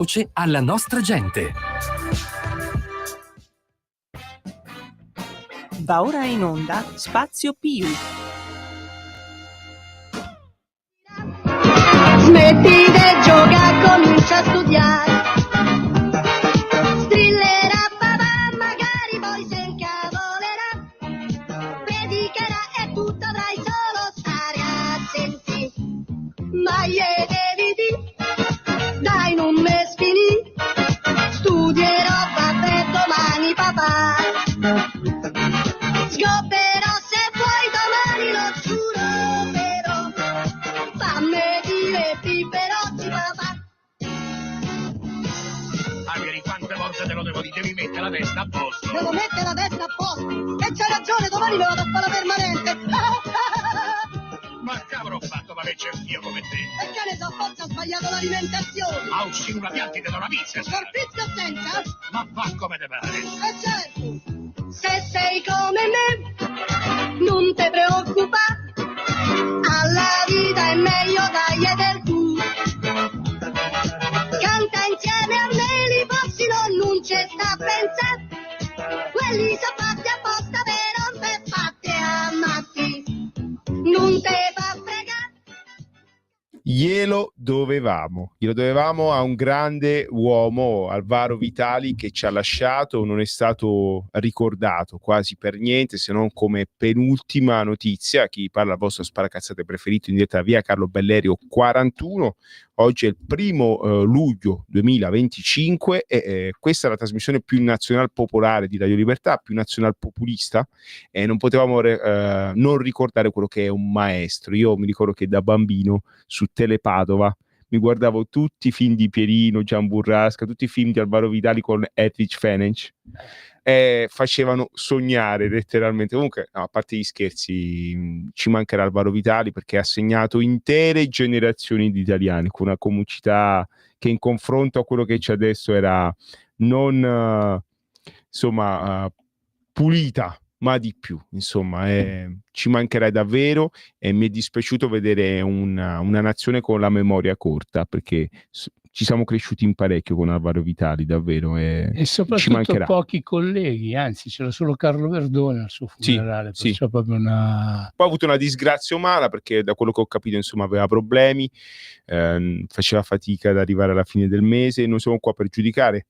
Voce alla nostra gente. Va ora in onda Spazio Più. Smetti di giocare, comincia a studiare. Strillerà papà, magari poi se incavolerà. Predicherà e tu dovrai solo stare attenti. Ma gli devi dire, dai non me sfinì. Studierò, vabbè, domani papà. Sgobberò se vuoi domani, lo giuro, però fammi divertire per oggi papà. Angeli, quante volte te lo devo dire, devi mettere la testa a posto. Devo mettere la testa a posto. E c'hai ragione, domani me vado a fare la permanente. Ma che avrò fatto per averci anch'io come te? E che ne so, forse ho sbagliato l'alimentazione. A uscire una pianta e te do una pizza. Scorpizza senza? Ma fa come te pare. Certo. Se sei come me, non te preoccupare. Alla vita è meglio dargli del tu. Canta insieme a me, li possino non ci sta a pensare. Quelli sono fatti apposta per non te fatti ammatti. Non te fa fregare. Glielo dovevamo a un grande uomo, Alvaro Vitali, che ci ha lasciato, non è stato ricordato quasi per niente, se non come penultima notizia. Chi parla al vostro sparacazzate preferito in diretta via Carlo Bellerio 41. Oggi è il 1° luglio 2025 e questa è la trasmissione più nazional popolare di Radio Libertà, più nazional populista, e non potevamo non ricordare quello che è un maestro. Io mi ricordo che da bambino su Telepadova mi guardavo tutti i film di Pierino, Gian Burrasca, tutti i film di Alvaro Vitali con Edwige Fenech, e facevano sognare letteralmente. Comunque, no, a parte gli scherzi, ci mancherà Alvaro Vitali perché ha segnato intere generazioni di italiani con una comicità che in confronto a quello che c'è adesso era non pulita, ma di più, insomma, ci mancherà davvero, e mi è dispiaciuto vedere una nazione con la memoria corta, perché ci siamo cresciuti in parecchio con Alvaro Vitali, davvero, e ci soprattutto mancherà. pochi colleghi, anzi c'era solo Carlo Verdone al suo funerale, Sì, perciò proprio una... Poi ha avuto una disgrazia umana perché, da quello che ho capito, insomma, aveva problemi, faceva fatica ad arrivare alla fine del mese. Non siamo qua per giudicare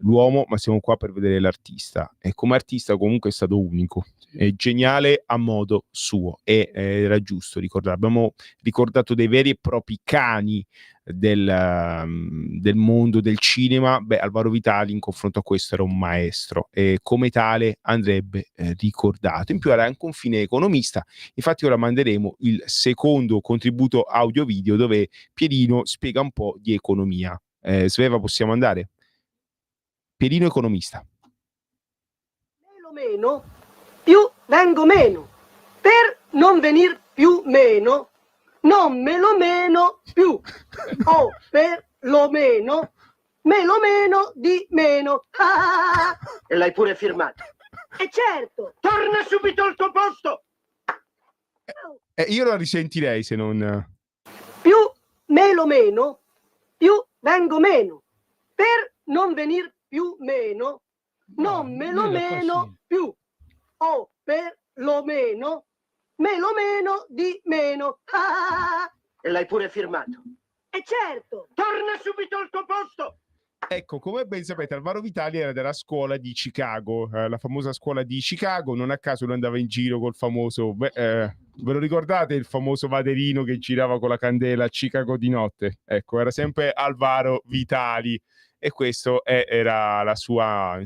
l'uomo, ma siamo qua per vedere l'artista, e come artista comunque è stato unico, è geniale a modo suo, e era giusto ricordare. Abbiamo ricordato dei veri e propri cani del mondo del cinema. Alvaro Vitali in confronto a questo era un maestro, e come tale andrebbe ricordato. In più era anche un fine economista. Infatti ora manderemo il secondo contributo audio video dove Pierino spiega un po' di economia. Sveva, possiamo andare? Pierino economista. Meno, più vengo meno. Per non venir più meno, non me lo meno più. O per lo meno, me lo meno di meno. Ah! E l'hai pure firmato. E certo. Torna subito al tuo posto. Io la risentirei se non... Più me lo meno, più vengo meno. Per non venir più meno, non me lo meno più. O per lo meno, me lo meno di meno. Ah! E l'hai pure firmato. E certo. Torna subito al tuo posto. Ecco, come ben sapete, Alvaro Vitali era della scuola di Chicago, la famosa scuola di Chicago. Non a caso lui andava in giro col famoso, ve lo ricordate il famoso vaderino che girava con la candela a Chicago di notte? Ecco, era sempre Alvaro Vitali, e questo era la sua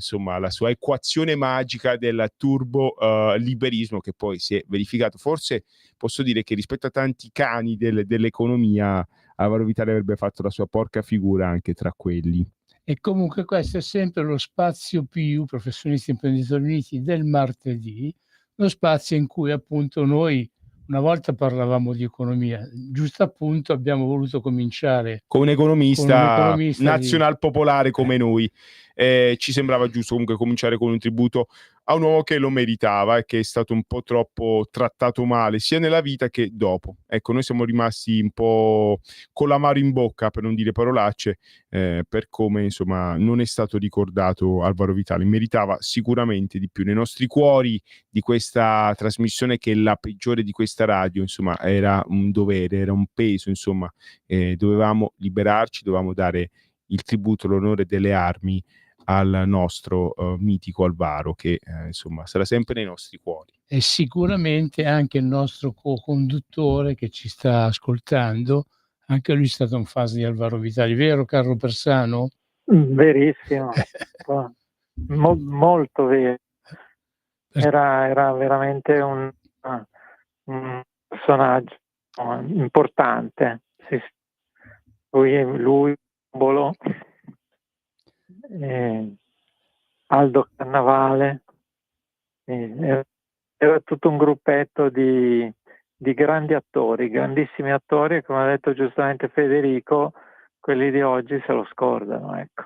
equazione magica del turbo liberismo, che poi si è verificato. Forse posso dire che rispetto a tanti cani dell'economia, Alvaro Vitali avrebbe fatto la sua porca figura anche tra quelli. E comunque questo è sempre lo Spazio Più, Professionisti Imprenditori Uniti, del martedì, lo spazio in cui appunto noi una volta parlavamo di economia, giusto appunto abbiamo voluto cominciare con un economista nazional di... popolare come noi. Ci sembrava giusto comunque cominciare con un tributo a un uomo che lo meritava e che è stato un po' troppo trattato male sia nella vita che dopo. Ecco, noi siamo rimasti un po' con l'amaro in bocca, per non dire parolacce, per come insomma non è stato ricordato Alvaro Vitali. Meritava sicuramente di più nei nostri cuori di questa trasmissione, che è la peggiore di questa radio. Insomma, era un dovere, era un peso, insomma, dovevamo liberarci, dovevamo dare il tributo, l'onore delle armi al nostro mitico Alvaro, che insomma sarà sempre nei nostri cuori. E sicuramente anche il nostro co-conduttore che ci sta ascoltando, anche lui è stato un fan di Alvaro Vitali, vero Carlo Persano? Verissimo, molto vero. Era veramente un personaggio importante. Sì. Lui Bolo, Aldo Cannavale, era tutto un gruppetto di grandi attori, grandissimi attori, e come ha detto giustamente Federico, quelli di oggi se lo scordano, ecco.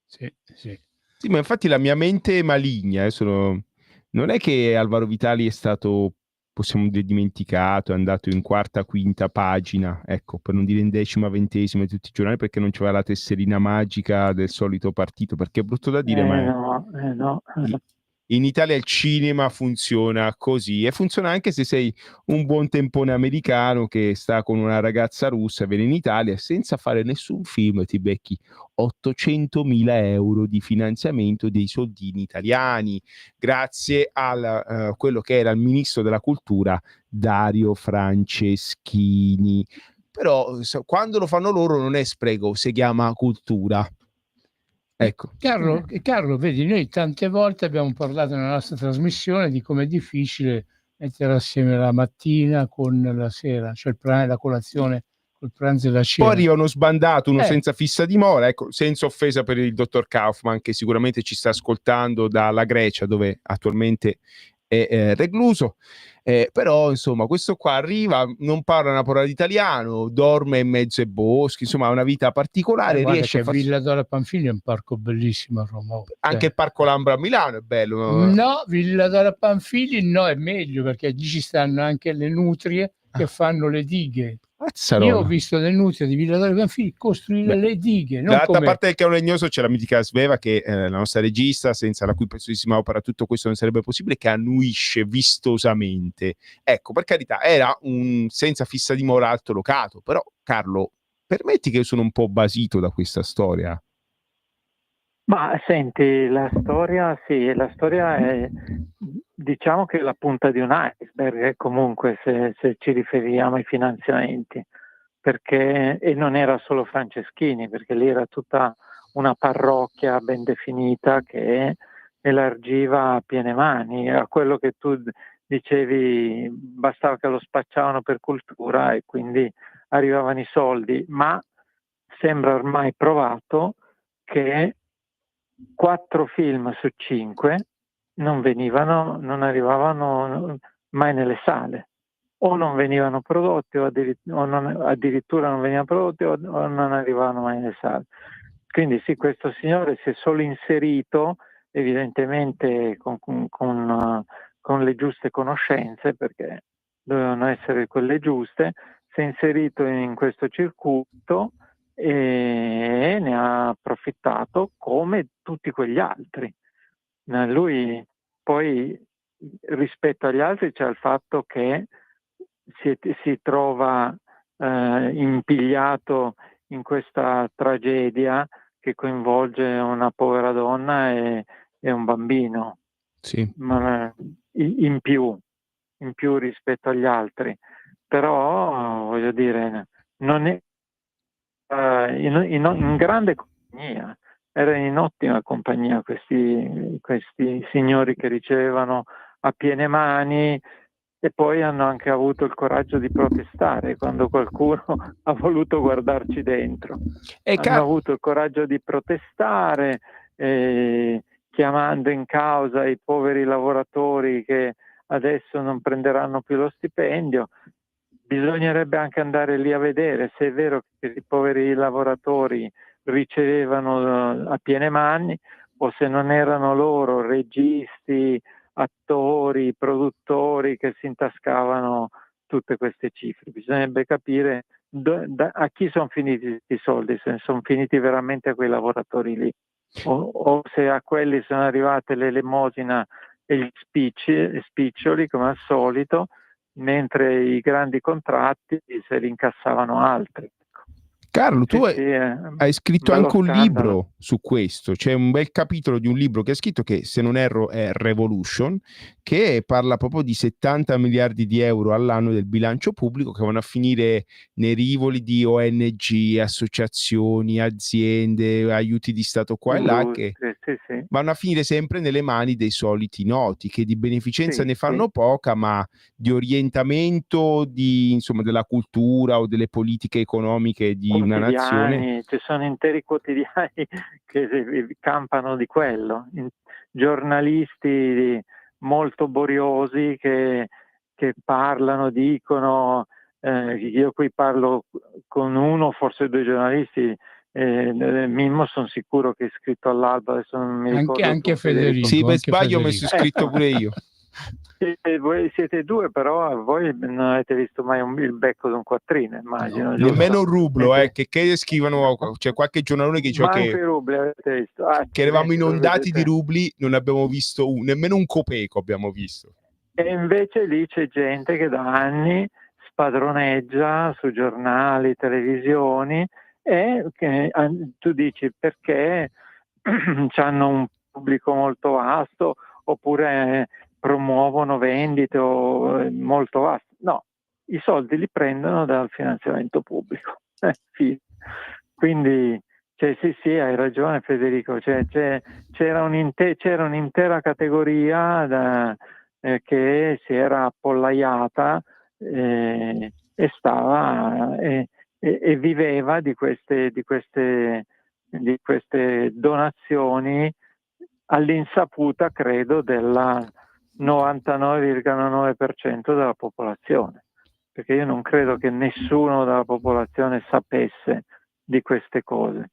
Sì, sì. Sì, ma infatti la mia mente è maligna, non è che Alvaro Vitali è stato, possiamo dire, dimenticato, è andato in quarta, quinta pagina, ecco, per non dire in decima, ventesima di tutti i giornali, perché non c'era la tesserina magica del solito partito, perché è brutto da dire, ma no. in Italia il cinema funziona così, e funziona anche se sei un buon tempone americano che sta con una ragazza russa, viene in Italia senza fare nessun film, ti becchi 800.000 euro di finanziamento dei soldini italiani, grazie a quello che era il ministro della cultura Dario Franceschini. Però quando lo fanno loro non è spreco, si chiama cultura. Ecco. Carlo, vedi, noi tante volte abbiamo parlato nella nostra trasmissione di com'è difficile mettere assieme la mattina con la sera, cioè la colazione col pranzo e la cena. Poi arriva uno sbandato, uno senza fissa dimora, ecco, senza offesa per il dottor Kaufman, che sicuramente ci sta ascoltando dalla Grecia, dove attualmente è recluso, però insomma questo qua arriva, non parla una parola di italiano, dorme in mezzo ai boschi, insomma ha una vita particolare, riesce a farsi... Villa d'Ora Panfili è un parco bellissimo a Roma. Anche il Parco Lambro a Milano è bello. No, Villa d'Ora Panfili no, è meglio, perché lì ci stanno anche le nutrie che fanno le dighe. Io ho visto le nutrie di Villa d'Ora Panfili costruire le dighe. Dall'altra parte del Chiaro Legnoso c'è la mitica Sveva, che è la nostra regista, senza la cui preziosissima opera tutto questo non sarebbe possibile, che annuisce vistosamente. Ecco, per carità, era un senza fissa dimora altolocato, però Carlo, permetti che io sono un po' basito da questa storia. Ma senti, la storia è, diciamo che è la punta di un iceberg, comunque se ci riferiamo ai finanziamenti, perché, e non era solo Franceschini, perché lì era tutta una parrocchia ben definita che elargiva a piene mani, a quello che tu dicevi, bastava che lo spacciavano per cultura e quindi arrivavano i soldi, ma sembra ormai provato che 4 film su 5 non arrivavano mai nelle sale, o non venivano prodotti o addirittura non venivano prodotti o non arrivavano mai nelle sale. Quindi sì, questo signore si è solo inserito evidentemente con le giuste conoscenze, perché dovevano essere quelle giuste, si è inserito in questo circuito e ne ha approfittato come tutti quegli altri. Lui poi, rispetto agli altri, c'è il fatto che si trova impigliato in questa tragedia che coinvolge una povera donna e un bambino, sì. Ma in più rispetto agli altri. Però voglio dire, non è in grande compagnia, era in ottima compagnia questi signori che ricevevano a piene mani, e poi hanno anche avuto il coraggio di protestare quando qualcuno ha voluto guardarci dentro. Hanno avuto il coraggio di protestare, chiamando in causa i poveri lavoratori che adesso non prenderanno più lo stipendio. Bisognerebbe anche andare lì a vedere se è vero che i poveri lavoratori ricevevano a piene mani, o se non erano loro registi, attori, produttori che si intascavano tutte queste cifre. Bisognerebbe capire a chi sono finiti questi soldi, se sono finiti veramente a quei lavoratori lì o se a quelli sono arrivate l'elemosina e gli spiccioli come al solito, mentre i grandi contratti se li incassavano altri. Carlo, tu hai scritto anche un libro su questo, c'è un bel capitolo di un libro che hai scritto che, se non erro, è Revolution, che parla proprio di 70 miliardi di euro all'anno del bilancio pubblico che vanno a finire nei rivoli di ONG, associazioni, aziende, aiuti di Stato qua e là, che vanno a finire sempre nelle mani dei soliti noti, che di beneficenza ne fanno poca, ma di orientamento insomma, della cultura o delle politiche economiche di una nazione. Ci sono interi quotidiani che campano di quello, giornalisti molto boriosi che parlano, dicono, io qui parlo con uno, forse due giornalisti, Mimmo sono sicuro che è iscritto all'albo, adesso non mi ricordo. Anche Federico. Sì, per sbaglio ho messo iscritto pure io. Voi siete due, però voi non avete visto mai il becco di un quattrino, immagino. Nemmeno un rublo, che scrivono, c'è qualche giornalone che dice che rubli avete visto. Che eravamo inondati di rubli, non abbiamo visto nemmeno un copeco abbiamo visto. E invece lì c'è gente che da anni spadroneggia su giornali, televisioni, e che tu dici perché hanno un pubblico molto vasto oppure promuovono vendite molto vaste. No, i soldi li prendono dal finanziamento pubblico. Quindi sì, hai ragione Federico, c'era un'intera categoria che si era appollaiata e stava e viveva di queste donazioni all'insaputa, credo, della 99,9% della popolazione, perché io non credo che nessuno della popolazione sapesse di queste cose.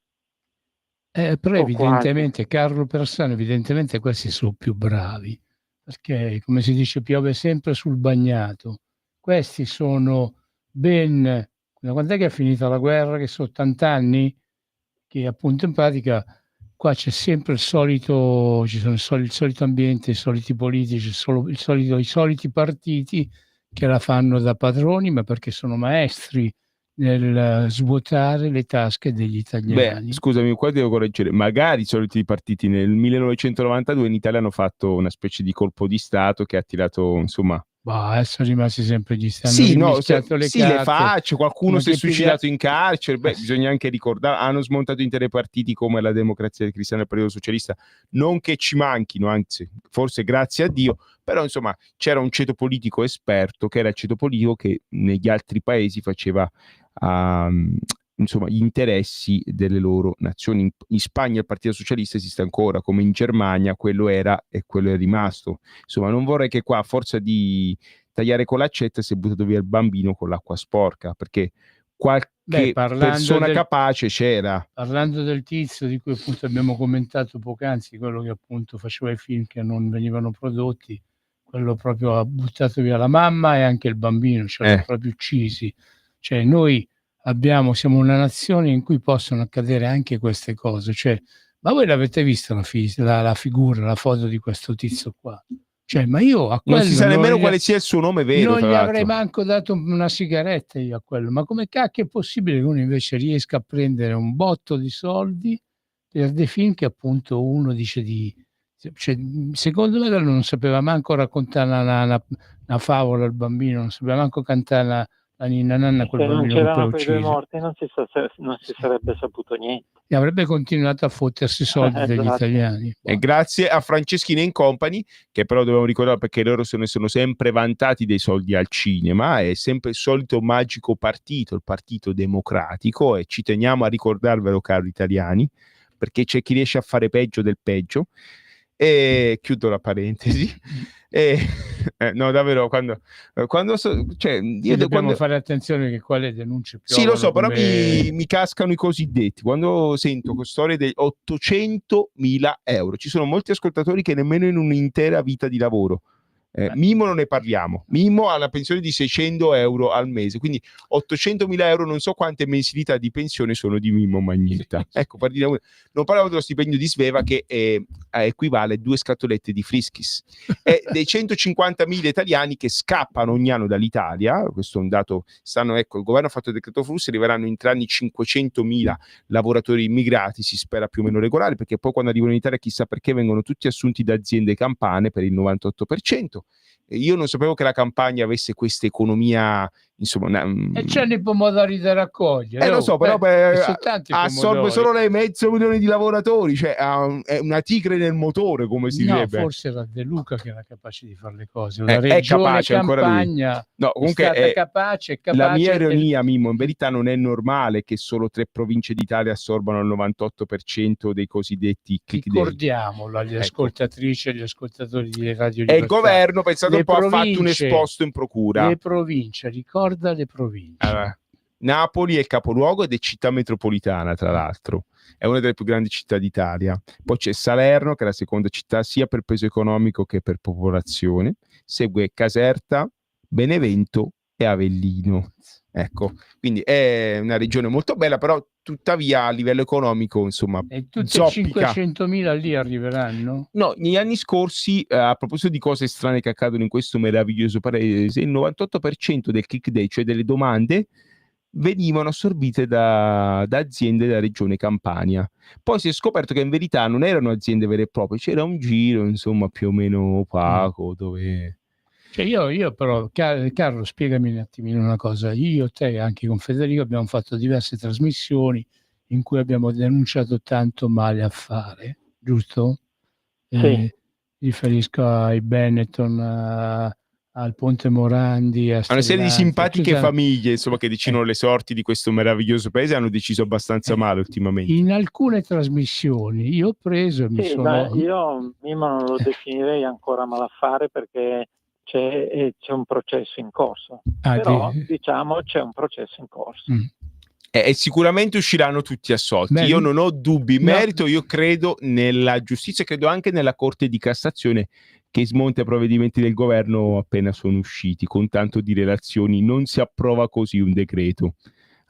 Però evidentemente Carlo Persano, evidentemente questi sono più bravi, perché come si dice piove sempre sul bagnato. Questi sono quando è che è finita la guerra, che sono 80 anni, che appunto in pratica qua c'è sempre il solito ambiente, i soliti politici, i soliti partiti che la fanno da padroni, ma perché sono maestri nel svuotare le tasche degli italiani. Scusami, qua devo correggere, magari i soliti partiti nel 1992 in Italia hanno fatto una specie di colpo di Stato che ha tirato, insomma, sono rimasti sempre gli stati. Le facce, qualcuno si è suicidato in carcere, bisogna anche ricordare, hanno smontato interi partiti come la Democrazia Cristiana e il Partito Socialista, non che ci manchino, anzi, forse grazie a Dio, però insomma c'era un ceto politico esperto, che era il ceto politico che negli altri paesi faceva insomma gli interessi delle loro nazioni. In Spagna il Partito Socialista esiste ancora, come in Germania quello era e quello è rimasto. Insomma, non vorrei che qua a forza di tagliare con l'accetta si è buttato via il bambino con l'acqua sporca, perché qualche persona capace c'era. Parlando del tizio di cui appunto abbiamo commentato poc'anzi, quello che appunto faceva i film che non venivano prodotti, quello proprio ha buttato via la mamma e anche il bambino, ce l'hanno proprio uccisi. Cioè noi siamo una nazione in cui possono accadere anche queste cose. Cioè, ma voi l'avete vista la figura, la foto di questo tizio qua? Cioè, ma io a quello non si sa nemmeno quale sia il suo nome vero. Non gli avrei manco dato una sigaretta io a quello. Ma come cacchio è possibile che uno invece riesca a prendere un botto di soldi per dei film che appunto uno dice cioè, secondo me non sapeva manco raccontare una favola al bambino, non sapeva manco cantare la ninna nanna, quel bambino che poi ucciso. Se non c'erano quei due morti non si sarebbe saputo niente. E avrebbe continuato a fottersi i soldi degli italiani. E grazie a Franceschini & Company, che però dobbiamo ricordare, perché loro se ne sono sempre vantati dei soldi al cinema, è sempre il solito magico partito, il Partito Democratico, e ci teniamo a ricordarvelo, cari italiani, perché c'è chi riesce a fare peggio del peggio. E chiudo la parentesi. E, no, davvero, cioè, io dobbiamo fare attenzione che qua le denunce sì, lo so, però come... mi cascano i cosiddetti. Quando sento storie dei 800.000 euro, ci sono molti ascoltatori che nemmeno in un'intera vita di lavoro. Mimmo non ne parliamo. Mimmo ha la pensione di 600 euro al mese, quindi 800.000 euro, non so quante mensilità di pensione sono di Mimmo Magnetta. Ecco, non parliamo dello stipendio di Sveva che equivale a 2 scatolette di Friskis. E dei 150.000 italiani che scappano ogni anno dall'Italia, questo è un dato, il governo ha fatto il decreto flussi, arriveranno in 3 anni 500.000 lavoratori immigrati, si spera più o meno regolari, perché poi quando arrivano in Italia chissà perché vengono tutti assunti da aziende campane per il 98%. Io non sapevo che la Campania avesse questa economia, insomma, e c'hanno i pomodori da raccogliere. Lo so, però assorbe solo le 500.000 di lavoratori, cioè è una tigre nel motore, come si direbbe. Forse era De Luca che era capace di fare le cose. La regione capace, Campania comunque è capace. La mia ironia, Mimmo, in verità non è normale che solo 3 province d'Italia assorbano il 98% dei cosiddetti click day. Ricordiamolo agli ascoltatrici e agli ascoltatori di Radio Libertà. E il governo, pensate un po', ha fatto un esposto in procura. Le province, ricorda le province. Napoli è il capoluogo ed è città metropolitana, tra l'altro. È una delle più grandi città d'Italia. Poi c'è Salerno, che è la seconda città sia per peso economico che per popolazione. Segue Caserta, Benevento e Avellino. Ecco, quindi è una regione molto bella, però tuttavia a livello economico, insomma, e tutte 500.000 lì arriveranno? No, negli anni scorsi, a proposito di cose strane che accadono in questo meraviglioso paese, il 98% del click day, cioè delle domande, venivano assorbite da aziende della regione Campania. Poi si è scoperto che in verità non erano aziende vere e proprie, c'era un giro, insomma, più o meno opaco, dove... Cioè io però, Carlo, spiegami un attimino una cosa. Io, te e anche con Federico abbiamo fatto diverse trasmissioni in cui abbiamo denunciato tanto male a fare, giusto? Sì. Riferisco ai Benetton, al Ponte Morandi, a una serie di simpatiche famiglie, insomma, che decidono le sorti di questo meraviglioso paese, hanno deciso abbastanza male ultimamente. In alcune trasmissioni io ho preso e io non lo definirei ancora malaffare perché c'è un processo in corso, però diciamo c'è un processo in corso. E sicuramente usciranno tutti assolti. Io non ho dubbi in merito, io credo nella giustizia, credo anche nella Corte di Cassazione che smonta i provvedimenti del governo appena sono usciti, con tanto di relazioni. Non si approva così un decreto.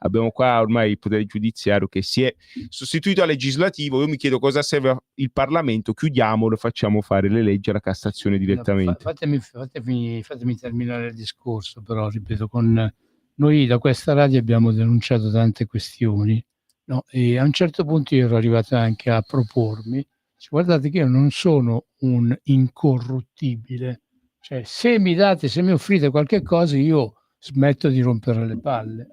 Abbiamo qua ormai il potere giudiziario che si è sostituito al legislativo. Io mi chiedo cosa serve il Parlamento, chiudiamolo, facciamo fare le leggi alla Cassazione direttamente. Fatemi terminare il discorso, però ripeto, noi da questa radio abbiamo denunciato tante questioni, no? E a un certo punto io ero arrivato anche a propormi, guardate che io non sono un incorruttibile, cioè se mi offrite qualche cosa io smetto di rompere le palle.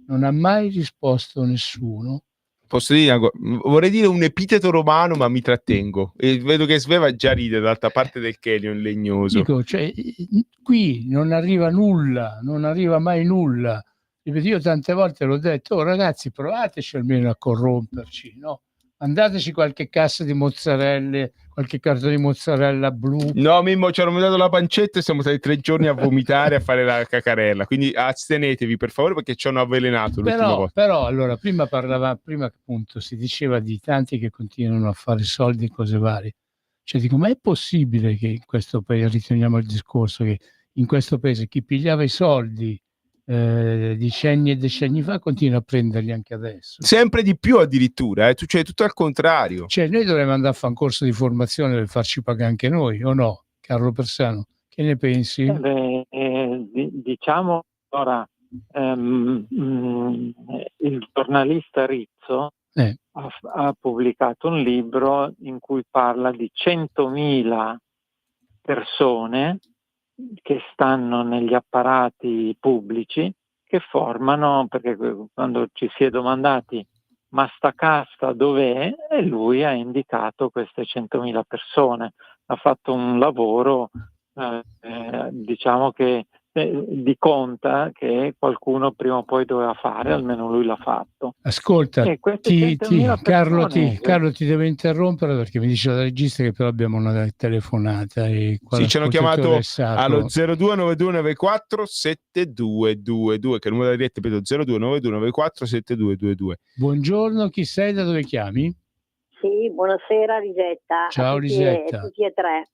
Non ha mai risposto nessuno. Posso dire, vorrei dire un epiteto romano, ma mi trattengo. E vedo che Sveva già ride dall'altra parte del Chelion legnoso. Dico, cioè, qui non arriva nulla, non arriva mai nulla. Io tante volte l'ho detto, ragazzi, provateci almeno a corromperci, no? Mandateci qualche cassa di mozzarelle, qualche cartone di mozzarella blu. No, Mimmo, ci hanno mandato la pancetta e siamo stati 3 giorni a vomitare, a fare la cacarella. Quindi astenetevi, per favore, perché ci hanno avvelenato l'ultima volta. Però, allora, prima appunto si diceva di tanti che continuano a fare soldi e cose varie. Cioè, dico, ma è possibile che in questo paese, riteniamo il discorso, che in questo paese chi pigliava i soldi decenni e decenni fa continua a prenderli anche adesso, sempre di più addirittura, cioè tutto al contrario. Cioè noi dovremmo andare a fare un corso di formazione per farci pagare anche noi, o no, Carlo Persano? Che ne pensi? Diciamo ora il giornalista Rizzo ha pubblicato un libro in cui parla di 100.000 persone che stanno negli apparati pubblici che formano, perché quando ci si è domandati ma sta casta dov'è, e lui ha indicato queste 100.000 persone. Ha fatto un lavoro diciamo che di conta che qualcuno prima o poi doveva fare, almeno lui l'ha fatto. Ascolta, E queste 100.000 persone- Carlo, ti devo interrompere perché mi dice la regista che però abbiamo una telefonata e qua Sì, ci hanno chiamato l'ascoltatore è sacro. allo 0292947222, che è il numero da diretta, ripeto, 0292947222. Buongiorno, chi sei, da dove chiami? Sì, buonasera Lisetta. Ciao, a tutti Lisetta. tutti e tre.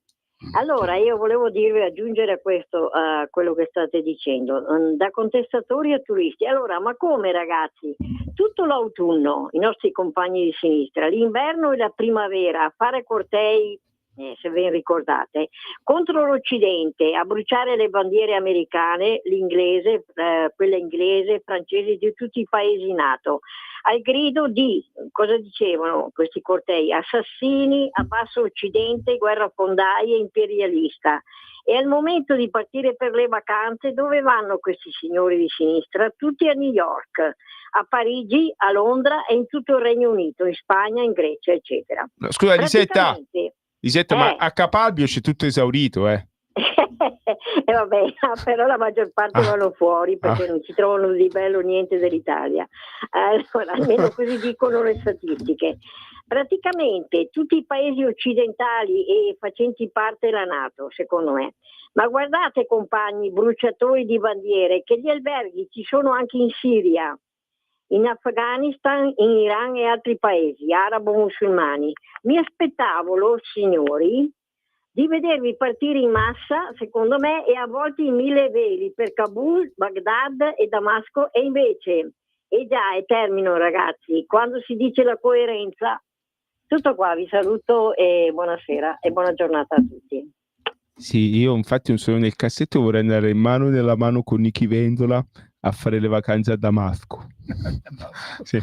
Allora, io volevo dirvi, aggiungere a questo, a quello che state dicendo, da contestatori a turisti. Allora, ma come ragazzi? Tutto l'autunno, i nostri compagni di sinistra, l'inverno e la primavera, a fare cortei, se ben ricordate, contro l'Occidente, a bruciare le bandiere americane, l'inglese, quella inglese, francese, di tutti i paesi NATO, al grido di, cosa dicevano questi cortei? Assassini, abbasso Occidente, guerrafondaia, imperialista. E al momento di partire per le vacanze, dove vanno questi signori di sinistra? Tutti a New York, a Parigi, a Londra e in tutto il Regno Unito, in Spagna, in Grecia, eccetera. No, scusa, Lisetta, Praticamente- ma a Capalbio c'è tutto esaurito, E vabbè, però la maggior parte vanno fuori perché non ci trovano di bello niente dell'Italia. Allora, almeno così dicono le statistiche. Praticamente tutti i paesi occidentali e facenti parte della NATO, secondo me. Ma guardate, compagni, bruciatori di bandiere, che gli alberghi ci sono anche in Siria, in Afghanistan, in Iran e altri paesi arabo-musulmani. Mi aspettavo, signori, di vedervi partire in massa, secondo me, e a volte in 1000 veli per Kabul, Baghdad e Damasco, e invece, e termino ragazzi, quando si dice la coerenza, tutto qua, vi saluto e buonasera e buona giornata a tutti. Sì, io infatti non sono nel cassetto, vorrei andare in mano nella mano con Nichi Vendola a fare le vacanze a Damasco. Sì.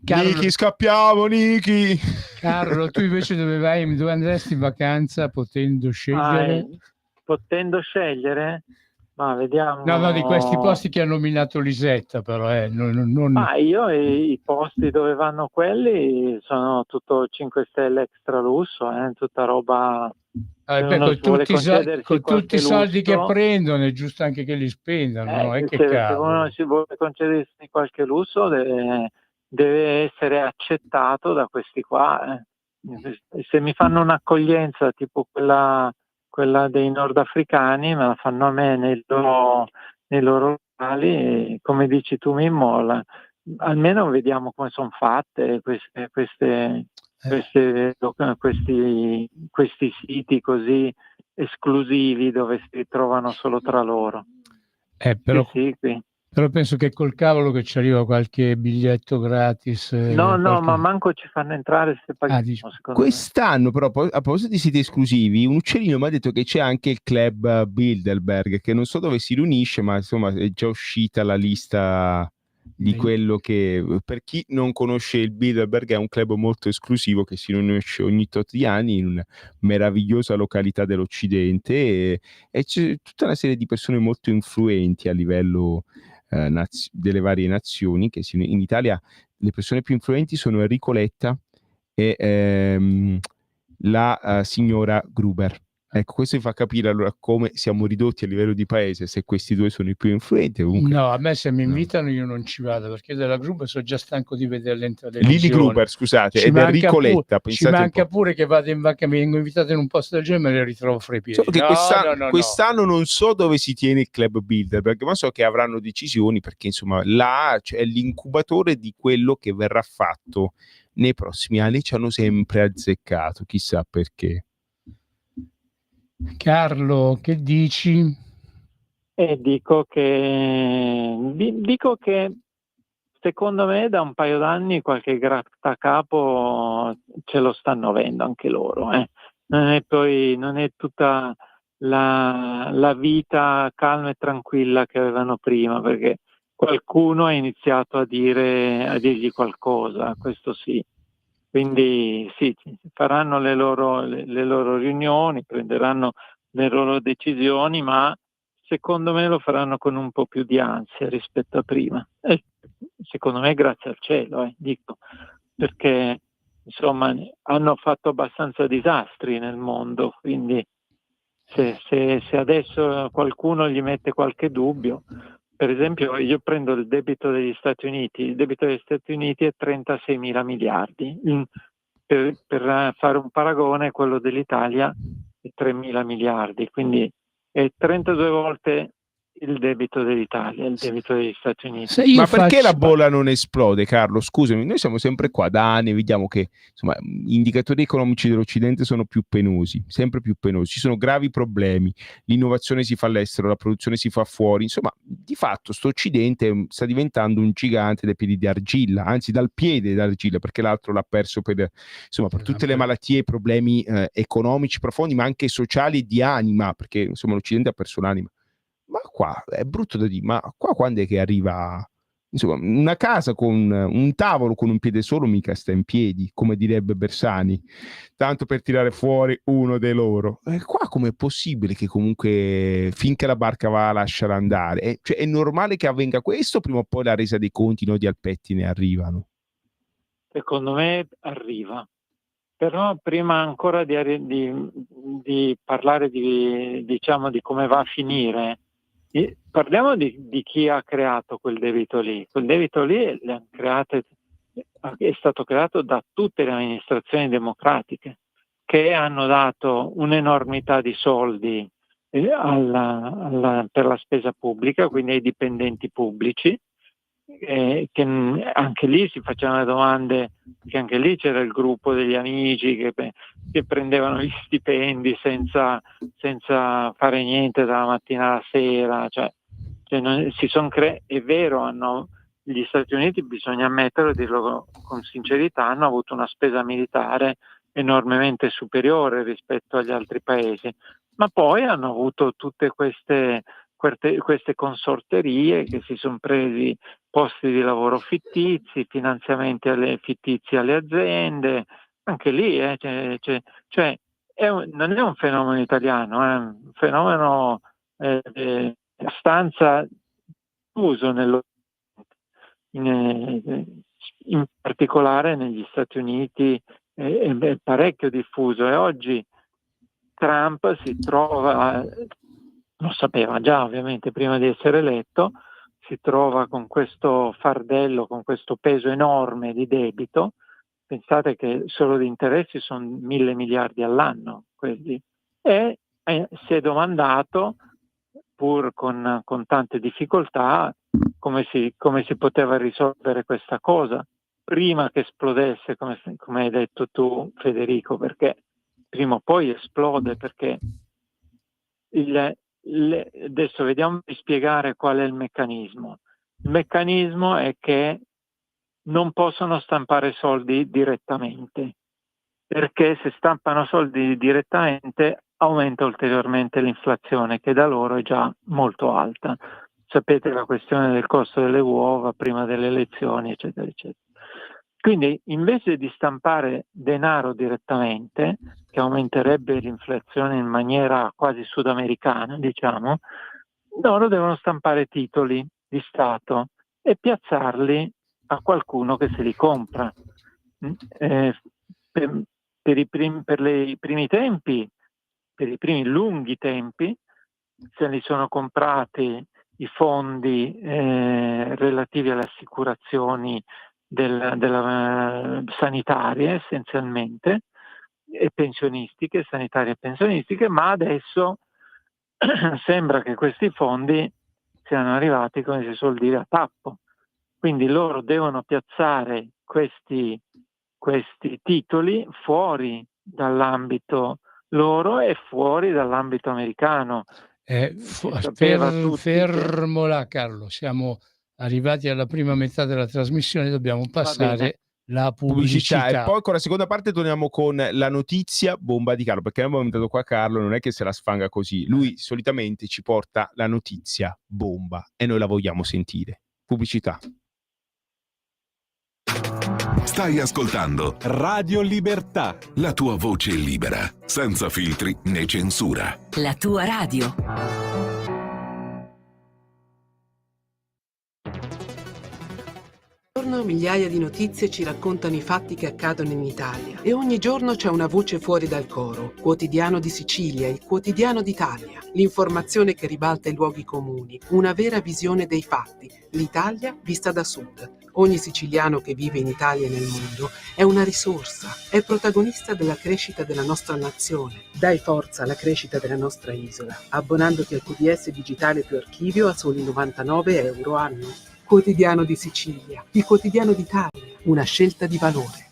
Carlo- Nichi, scappiamo, Nichi! Carlo, tu invece dove vai? Dove andresti in vacanza potendo scegliere? Potendo scegliere? Ma vediamo. No, di questi posti che ha nominato Lisetta, però non... Ma io i posti dove vanno quelli sono tutto 5 stelle extra lusso, tutta roba. Se uno con vuole tutti, concedersi con tutti qualche i soldi che lusso, prendono è giusto anche che li spendano, no? Che se cavolo. uno si vuole concedersi qualche lusso deve essere accettato da questi qua. Se mi fanno un'accoglienza tipo quella dei nordafricani, me la fanno a me nei loro locali, e come dici tu Mimmo, almeno vediamo come sono fatte questi siti così esclusivi dove si trovano solo tra loro. Però, Sì, qui. però penso che col cavolo che ci arriva qualche biglietto gratis. No, ma manco ci fanno entrare se paghiamo, secondo me. Quest'anno, però, a proposito di siti esclusivi, un uccellino mi ha detto che c'è anche il club Bilderberg, che non so dove si riunisce, ma insomma è già uscita la lista di quello che, per chi non conosce il Bilderberg, è un club molto esclusivo che si riunisce ogni tot di anni in una meravigliosa località dell'Occidente, e c'è tutta una serie di persone molto influenti a livello delle varie nazioni, che in Italia le persone più influenti sono Enrico Letta e la signora Gruber. Ecco, questo vi fa capire allora come siamo ridotti a livello di paese, se questi due sono i più influenti. Comunque, no, a me se mi invitano io non ci vado, perché della Gruber sono già stanco di vederla in televisione. Lili Gruber, scusate, ed Enrico Letta. Ci manca pure che vado in vacanza, vengo invitato in un posto del genere, me le ritrovo fra i piedi. So che quest'anno non so dove si tiene il club Bilderberg, ma so che avranno decisioni, perché insomma là è l'incubatore di quello che verrà fatto nei prossimi anni. Ci hanno sempre azzeccato, chissà perché. Carlo, che dici? Dico che secondo me da un paio d'anni qualche grattacapo ce lo stanno avendo anche loro. Non è tutta la vita calma e tranquilla che avevano prima, perché qualcuno ha iniziato a dirgli qualcosa, questo sì. Quindi sì, faranno le loro riunioni, prenderanno le loro decisioni, ma secondo me lo faranno con un po' più di ansia rispetto a prima. Secondo me grazie al cielo, dico, perché insomma hanno fatto abbastanza disastri nel mondo, quindi se adesso qualcuno gli mette qualche dubbio, per esempio io prendo il debito degli Stati Uniti è 36 mila miliardi, per fare un paragone quello dell'Italia è 3 mila miliardi, quindi è 32 volte il debito dell'Italia, il debito degli Stati Uniti. Ma perché la bolla non esplode, Carlo? Scusami, noi siamo sempre qua da anni, vediamo che insomma, gli indicatori economici dell'Occidente sono più penosi, sempre più penosi, ci sono gravi problemi, l'innovazione si fa all'estero, la produzione si fa fuori, insomma, di fatto sto Occidente sta diventando un gigante dai piedi di argilla, anzi dal piede d'argilla, perché l'altro l'ha perso per tutte le malattie e problemi economici profondi, ma anche sociali e di anima, perché insomma l'Occidente ha perso l'anima. Ma qua è brutto da dire, ma qua quando è che arriva? Insomma, una casa con un tavolo con un piede solo mica sta in piedi, come direbbe Bersani, tanto per tirare fuori uno dei loro. Qua com'è possibile che comunque finché la barca va a lasciare andare? Cioè, è normale che avvenga questo, prima o poi la resa dei conti, i nodi al pettine arrivano? Secondo me arriva. Però prima ancora di parlare di come va a finire, parliamo di chi ha creato quel debito lì. Quel debito lì è stato creato da tutte le amministrazioni democratiche che hanno dato un'enormità di soldi per la spesa pubblica, quindi ai dipendenti pubblici, che anche lì si facevano le domande, che anche lì c'era il gruppo degli amici che prendevano gli stipendi senza fare niente dalla mattina alla sera, è vero, gli Stati Uniti, bisogna ammetterlo e dirlo con sincerità, hanno avuto una spesa militare enormemente superiore rispetto agli altri paesi, ma poi hanno avuto tutte queste consorterie che si sono presi posti di lavoro fittizi, finanziamenti fittizi alle aziende, anche lì non è un fenomeno italiano, è un fenomeno abbastanza diffuso in particolare negli Stati Uniti, è parecchio diffuso, e oggi Trump si trova, lo sapeva già ovviamente prima di essere eletto, si trova con questo fardello, con questo peso enorme di debito. Pensate che solo di interessi sono 1.000 miliardi all'anno, quelli. E si è domandato, pur con tante difficoltà, come si poteva risolvere questa cosa prima che esplodesse, come hai detto tu, Federico, perché prima o poi esplode, perché adesso vediamo di spiegare qual è il meccanismo. Il meccanismo è che non possono stampare soldi direttamente, perché se stampano soldi direttamente aumenta ulteriormente l'inflazione, che da loro è già molto alta. Sapete la questione del costo delle uova prima delle elezioni, eccetera, eccetera. Quindi invece di stampare denaro direttamente, che aumenterebbe l'inflazione in maniera quasi sudamericana, diciamo, loro devono stampare titoli di Stato e piazzarli a qualcuno che se li compra. Per i primi tempi, per i primi lunghi tempi, se li sono comprati i fondi relativi alle assicurazioni della sanitarie essenzialmente, e pensionistiche, sanitarie e pensionistiche, ma adesso sembra che questi fondi siano arrivati, come si suol dire, a tappo. Quindi loro devono piazzare questi titoli fuori dall'ambito loro e fuori dall'ambito americano. Fermola, Carlo, siamo arrivati alla prima metà della trasmissione, dobbiamo passare la pubblicità. E poi con la seconda parte torniamo con la notizia bomba di Carlo, perché abbiamo invitato qua Carlo, non è che se la sfanga così, lui solitamente ci porta la notizia bomba e noi la vogliamo sentire. Pubblicità. Stai ascoltando Radio Libertà, la tua voce libera, senza filtri né censura. La tua radio. Buongiorno migliaia di notizie ci raccontano i fatti che accadono in Italia e ogni giorno c'è una voce fuori dal coro. Quotidiano di Sicilia, il quotidiano d'Italia. L'informazione che ribalta i luoghi comuni, una vera visione dei fatti. L'Italia vista da sud. Ogni siciliano che vive in Italia e nel mondo è una risorsa, è protagonista della crescita della nostra nazione. Dai forza alla crescita della nostra isola, abbonandoti al QDS digitale più archivio a soli 99 euro anno. Quotidiano di Sicilia, il quotidiano d'Italia, una scelta di valore.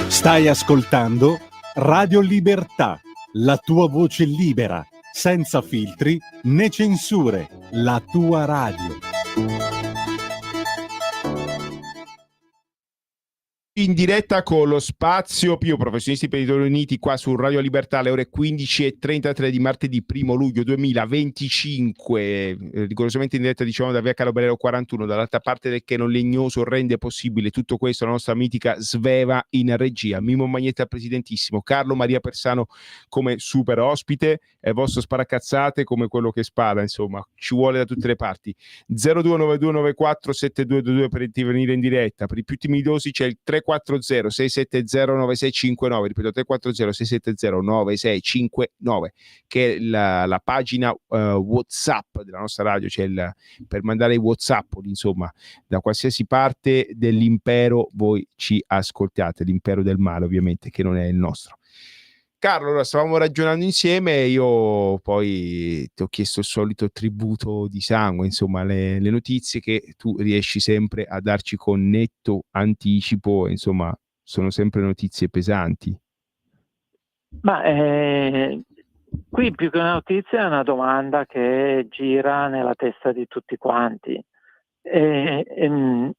Stai ascoltando Radio Libertà, la tua voce libera, senza filtri né censure, la tua radio. In diretta con lo Spazio Pio, professionisti imprenditori uniti, qua su Radio Libertà alle ore 15:33 di martedì 1 luglio 2025, rigorosamente in diretta, diciamo, da via Calobrero 41, dall'altra parte del Cheno Legnoso. Rende possibile tutto questo la nostra mitica Sveva in regia, Mimmo Magnetta presidentissimo, Carlo Maria Persano come super ospite e vostro sparacazzate come quello che spara, insomma ci vuole da tutte le parti. 0292947222 per venire in diretta. Per i più timidosi c'è il 340 670 9659, ripeto 340 670 9659, che è la pagina WhatsApp della nostra radio, cioè per mandare i WhatsApp, insomma, da qualsiasi parte dell'impero voi ci ascoltate, l'impero del male ovviamente, che non è il nostro. Carlo, allora stavamo ragionando insieme, io poi ti ho chiesto il solito tributo di sangue, insomma le notizie che tu riesci sempre a darci con netto anticipo, insomma sono sempre notizie pesanti. Ma qui più che una notizia è una domanda che gira nella testa di tutti quanti. Nel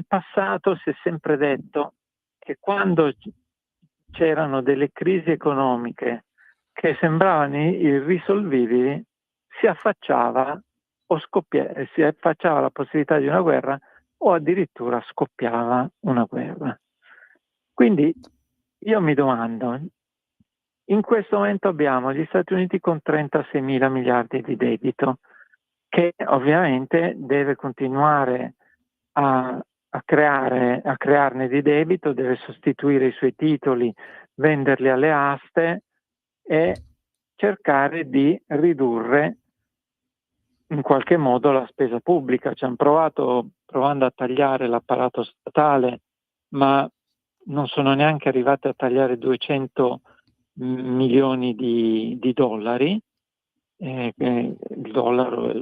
passato si è sempre detto che quando c'erano delle crisi economiche che sembravano irrisolvibili, si affacciava la possibilità di una guerra o addirittura scoppiava una guerra. Quindi io mi domando, in questo momento abbiamo gli Stati Uniti con 36 mila miliardi di debito, che ovviamente deve continuare a crearne di debito, deve sostituire i suoi titoli, venderli alle aste e cercare di ridurre in qualche modo la spesa pubblica. Ci hanno provando a tagliare l'apparato statale, ma non sono neanche arrivati a tagliare 200 milioni di dollari. Il dollaro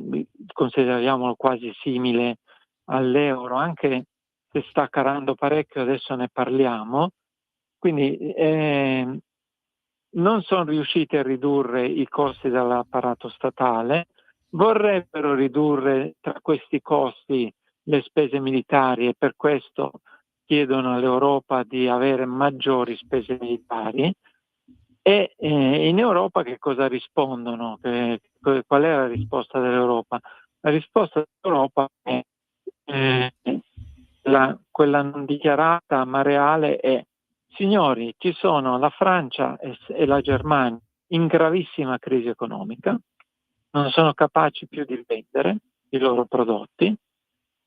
consideriamolo quasi simile all'euro, anche se sta calando parecchio, adesso ne parliamo. Quindi non sono riusciti a ridurre i costi dell'apparato statale, vorrebbero ridurre tra questi costi le spese militari e per questo chiedono all'Europa di avere maggiori spese militari. E in Europa che cosa rispondono? Qual è la risposta dell'Europa? La risposta dell'Europa è quella non dichiarata ma reale è: signori, ci sono la Francia e la Germania in gravissima crisi economica, non sono capaci più di vendere i loro prodotti,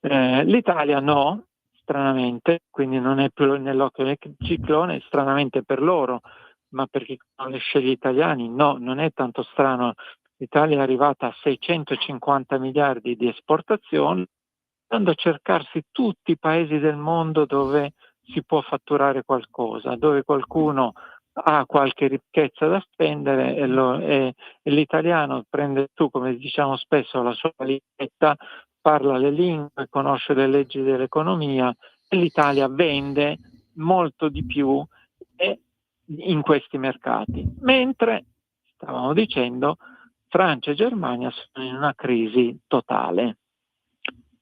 l'Italia no, stranamente, quindi non è più nell'occhio del ciclone, stranamente per loro, ma per chi conosce gli italiani no, non è tanto strano. L'Italia è arrivata a 650 miliardi di esportazioni, andando a cercarsi tutti i paesi del mondo dove si può fatturare qualcosa, dove qualcuno ha qualche ricchezza da spendere e l'italiano prende, come diciamo spesso, la sua libretta, parla le lingue, conosce le leggi dell'economia e l'Italia vende molto di più in questi mercati. Mentre, stavamo dicendo, Francia e Germania sono in una crisi totale.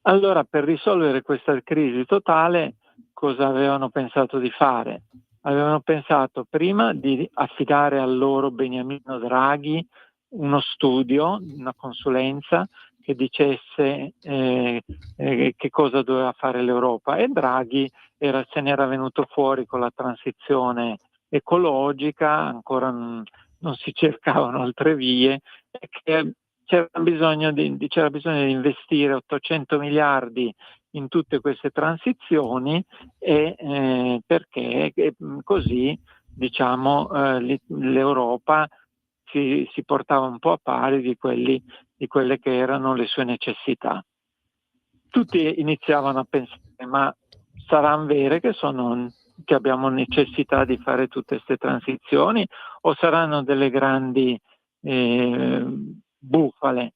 Allora, per risolvere questa crisi totale, cosa avevano pensato di fare? Avevano pensato prima di affidare a loro Beniamino Draghi uno studio, una consulenza che dicesse che cosa doveva fare l'Europa, e Draghi se ne era venuto fuori con la transizione ecologica, ancora non si cercavano altre vie, e che c'era bisogno di investire 800 miliardi in tutte queste transizioni perché così, diciamo, l'Europa si portava un po' a pari di quelle che erano le sue necessità. Tutti iniziavano a pensare, ma saranno vere che abbiamo necessità di fare tutte queste transizioni o saranno delle grandi bufale?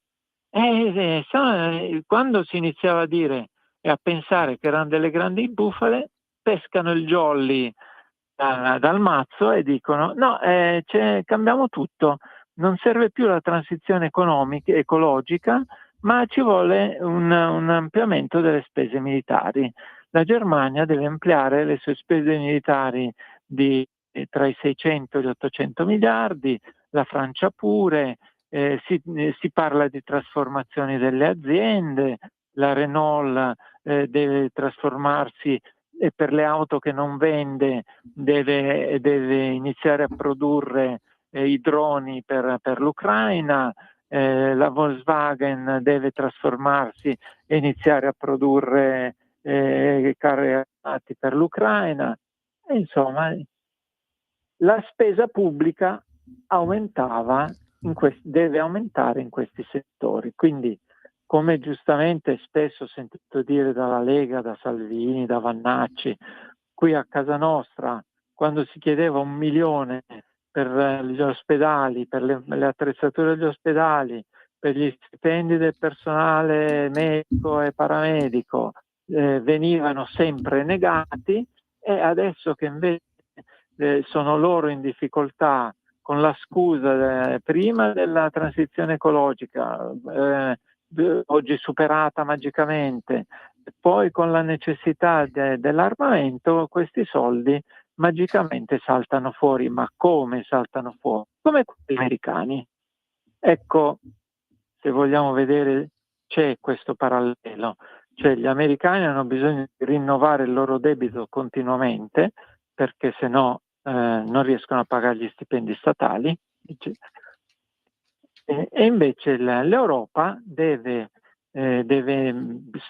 Quando si iniziava a dire e a pensare che erano delle grandi bufale, pescano il jolly dal mazzo e dicono no, cambiamo tutto, non serve più la transizione ecologica, ma ci vuole un ampliamento delle spese militari. La Germania deve ampliare le sue spese militari tra i 600 e gli 800 miliardi, la Francia pure, si parla di trasformazioni delle aziende, la Renault deve trasformarsi e per le auto che non vende deve iniziare a produrre i droni per l'Ucraina, la Volkswagen deve trasformarsi e iniziare a produrre carri armati per l'Ucraina. Insomma, la spesa pubblica deve aumentare in questi settori. Quindi, come giustamente spesso ho sentito dire dalla Lega, da Salvini, da Vannacci, qui a casa nostra, quando si chiedeva 1 milione per gli ospedali, per le attrezzature degli ospedali, per gli stipendi del personale medico e paramedico, venivano sempre negati, e adesso che invece sono loro in difficoltà con la scusa prima della transizione ecologica, oggi superata magicamente, poi con la necessità dell'armamento, questi soldi magicamente saltano fuori. Ma come saltano fuori? Come quelli americani. Ecco, se vogliamo vedere, c'è questo parallelo, cioè gli americani hanno bisogno di rinnovare il loro debito continuamente, perché se no non riescono a pagare gli stipendi statali, e invece l'Europa deve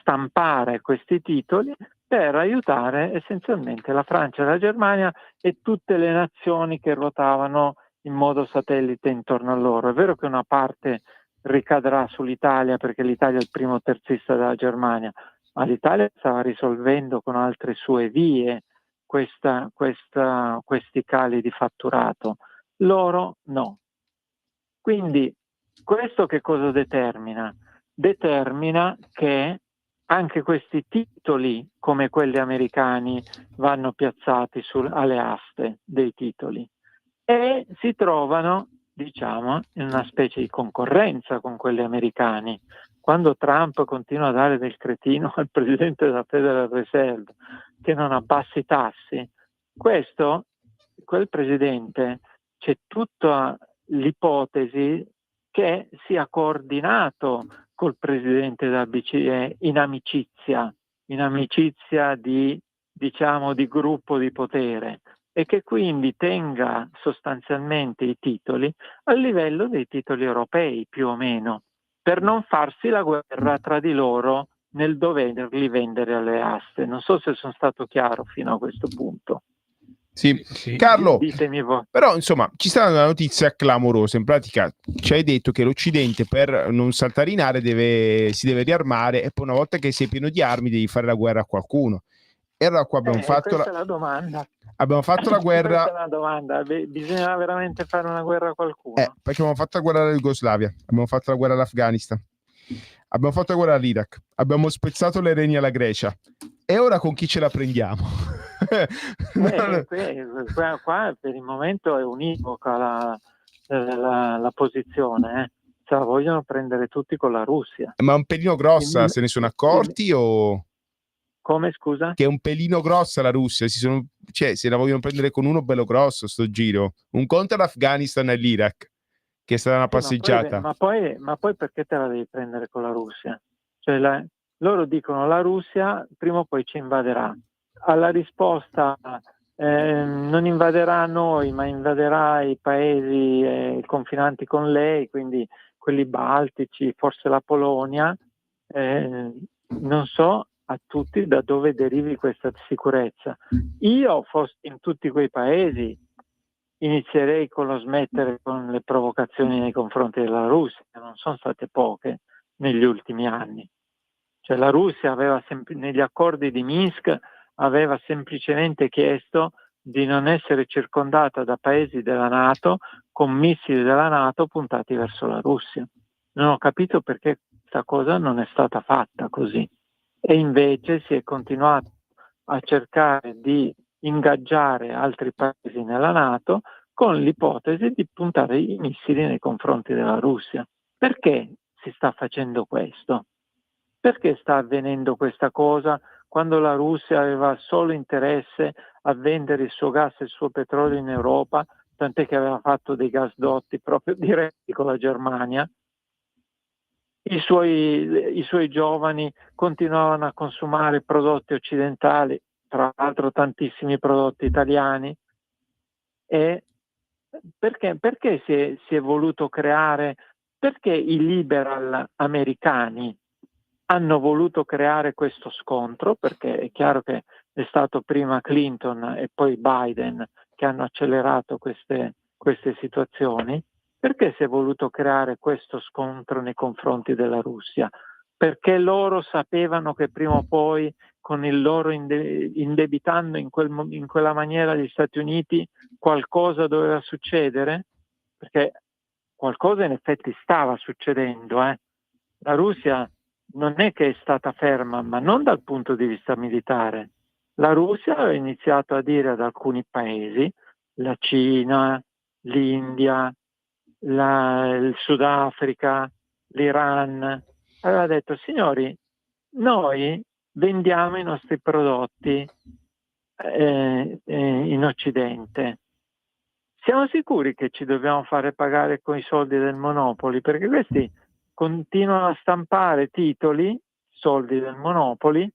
stampare questi titoli per aiutare essenzialmente la Francia e la Germania e tutte le nazioni che ruotavano in modo satellite intorno a loro. È vero che una parte ricadrà sull'Italia, perché l'Italia è il primo terzista della Germania, ma l'Italia stava risolvendo con altre sue vie questi cali di fatturato. Loro no. Quindi questo che cosa determina? Determina che anche questi titoli, come quelli americani, vanno piazzati alle aste dei titoli e si trovano, diciamo, in una specie di concorrenza con quelli americani. Quando Trump continua a dare del cretino al presidente della Federal Reserve che non abbassi i tassi, quel presidente, c'è tutta l'ipotesi che sia coordinato col presidente della BCE in amicizia di gruppo di potere, e che quindi tenga sostanzialmente i titoli al livello dei titoli europei, più o meno, per non farsi la guerra tra di loro nel doverli vendere alle aste. Non so se sono stato chiaro fino a questo punto. Sì. Carlo, ditemi voi. Però insomma ci sta una notizia clamorosa. In pratica ci hai detto che l'Occidente, per non saltare in aria, si deve riarmare, e poi una volta che sei pieno di armi devi fare la guerra a qualcuno. E allora qua abbiamo fatto questa è la domanda. Abbiamo fatto la guerra. Questa è la domanda. Bisogna veramente fare una guerra a qualcuno? Perché abbiamo fatto la guerra alla Jugoslavia, abbiamo fatto la guerra all'Afghanistan, abbiamo fatto la guerra all'Iraq, abbiamo spezzato le reni alla Grecia, e ora con chi ce la prendiamo? Qua per il momento è univoca la posizione. Se la vogliono prendere tutti con la Russia. Ma un pelino grossa, se ne sono accorti o... Come, scusa? Che è un pelino grossa la Russia, se la vogliono prendere con uno bello grosso sto giro. Un conto l'Afghanistan e l'Iraq, che è stata una passeggiata. Ma poi perché te la devi prendere con la Russia? Cioè loro dicono la Russia prima o poi ci invaderà. Alla risposta non invaderà noi, ma invaderà i paesi confinanti con lei, quindi quelli baltici, forse la Polonia, non so a tutti da dove derivi questa sicurezza. Io, fossi in tutti quei paesi, inizierei con lo smettere con le provocazioni nei confronti della Russia, che non sono state poche negli ultimi anni. Cioè la Russia aveva negli accordi di Minsk aveva semplicemente chiesto di non essere circondata da paesi della NATO con missili della NATO puntati verso la Russia. Non ho capito perché questa cosa non è stata fatta così. E invece si è continuato a cercare di ingaggiare altri paesi nella NATO con l'ipotesi di puntare i missili nei confronti della Russia. Perché si sta facendo questo? Perché sta avvenendo questa cosa quando la Russia aveva solo interesse a vendere il suo gas e il suo petrolio in Europa, tant'è che aveva fatto dei gasdotti proprio diretti con la Germania? I suoi giovani continuavano a consumare prodotti occidentali, tra l'altro tantissimi prodotti italiani. E perché si è voluto creare, perché i liberal americani hanno voluto creare questo scontro? Perché è chiaro che è stato prima Clinton e poi Biden che hanno accelerato queste situazioni. Perché si è voluto creare questo scontro nei confronti della Russia? Perché loro sapevano che prima o poi, con il loro indebitando in quella maniera gli Stati Uniti, qualcosa doveva succedere? Perché qualcosa in effetti stava succedendo. La Russia non è che è stata ferma, ma non dal punto di vista militare. La Russia ha iniziato a dire ad alcuni paesi, la Cina, l'India, il Sudafrica, l'Iran, aveva detto: signori, noi vendiamo i nostri prodotti in Occidente. Siamo sicuri che ci dobbiamo fare pagare con i soldi del Monopoli? Perché questi continuano a stampare titoli, soldi del Monopoli,